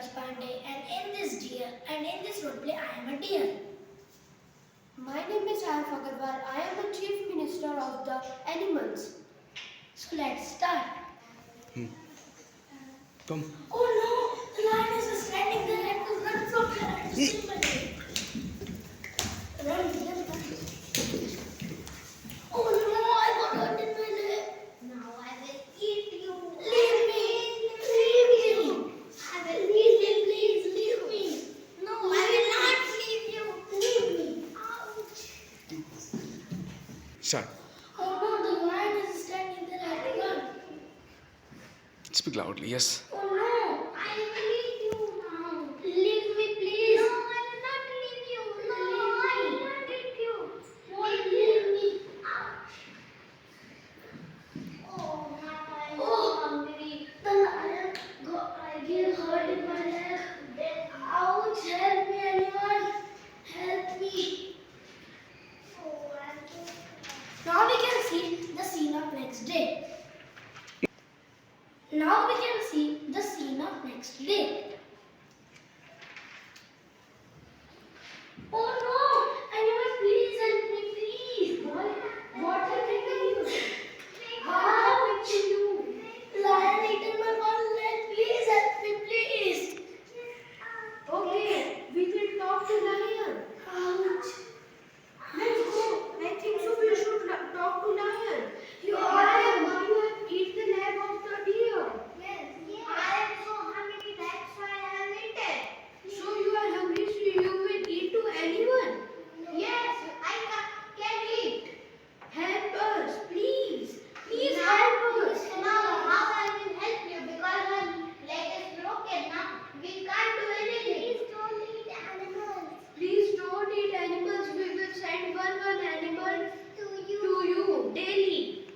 Pandey, and in this roleplay I am a deer. My name is Arif Agarwal. I am the Chief Minister of the Animals. So let's start. Come. Oh no, the lion is standing there. I have to run from here and save my day. Run, dear, run. Oh no, I got hurt in my leg. Now I will eat you. Leave me. Leave me. I will Please leave me. No, I will not leave you. Leave me. Ouch. Start. Oh no, the lion is standing there. I have to run. Speak loudly. Yes. Oh no, I will eat you now. leave me please. No, I will not leave you. No, I will not eat you. Won't leave me. Ouch. Oh, now I am Oh. hungry. The lion I get hurt in my leg. Ouch, help me anyone. Help me. Oh, I'm so Now we can see the scene of next day. Now we can see the scene of next day. Oh no! Anyone please help me, please. What happened to you? How happened to you? Lion eaten my one leg. Please help me, please. Okay, we will talk to lion. Ouch. Let's go. I think so. We should talk to lion. You Lion, are. you have eaten the leg of the deer. Yes, I am so hungry. That's why I have eaten. So you are hungry. So you will eat to anyone. Yes, I can eat. Help us, please. Please Now- help us. Now, how I will help you because her leg is broken now. We can't do anything. Please don't eat animals. Please don't eat animals. We will send one animal To to you daily.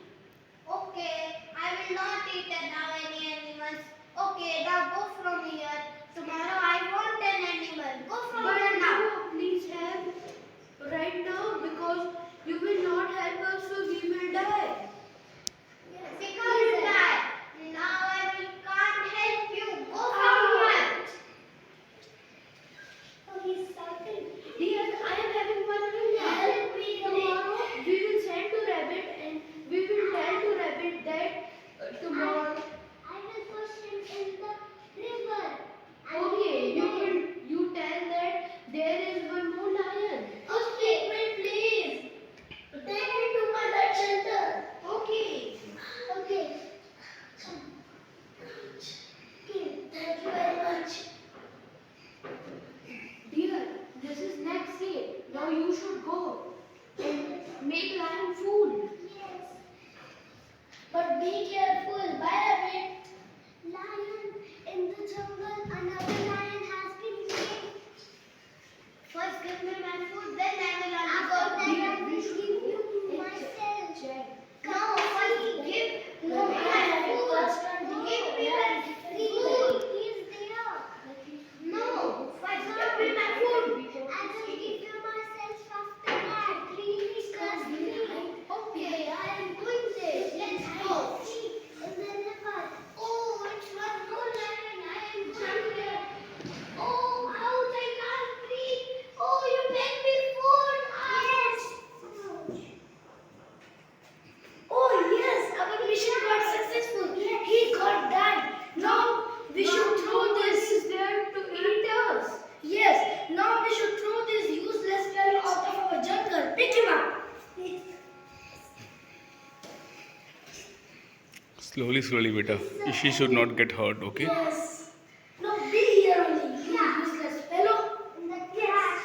Okay, I will not eat now any animals. Okay, now go from here. Tomorrow I want an animal. Go from But here now. now, please help right now because you will not help us, so we will die. Because you die. Now I will can't help you. Go from here. Oh, he's shouting. Dear, I am having one idea. Help me, Tomorrow we will send to rabbit and we will tell to rabbit that tomorrow. I will push him in the river. Okay, you tell that there is one more lion. Just take me, please. Take me to my vet shelter. Okay. Okay. Okay, thank you very much. Dear, this is next day. Now you should go and make lion food. Yes. But be careful. Bye, rabbit. Lion in the jungle. Another lion has been made. First give me my food, then I will answer. Then I will give you myself. No, first give No, me I my have it food. first and Give me my food. He is there. No, first give me my food. I will give you myself after that. Please trust me. Okay, I am doing this. Let's go. In the river. Oh, it's one more lion. I am hungry. Oh, ouch, I can't breathe. Oh, you make me food. Yes. Oh, yes, our mission got successful. He got died. Now we should throw this. Is there to eat us? Yes, now we should throw this useless fellow out of our jungle. Pick him up. Slowly, beta. She should not get hurt. Okay. Yes. No, be here only, you useless fellow. In the grass.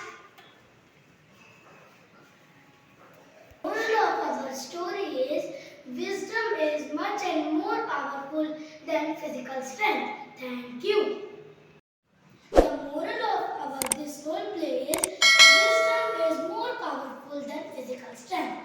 Moral of our story is wisdom is much and more powerful than physical strength. Thank you. The moral of this role play is wisdom is more powerful than physical strength.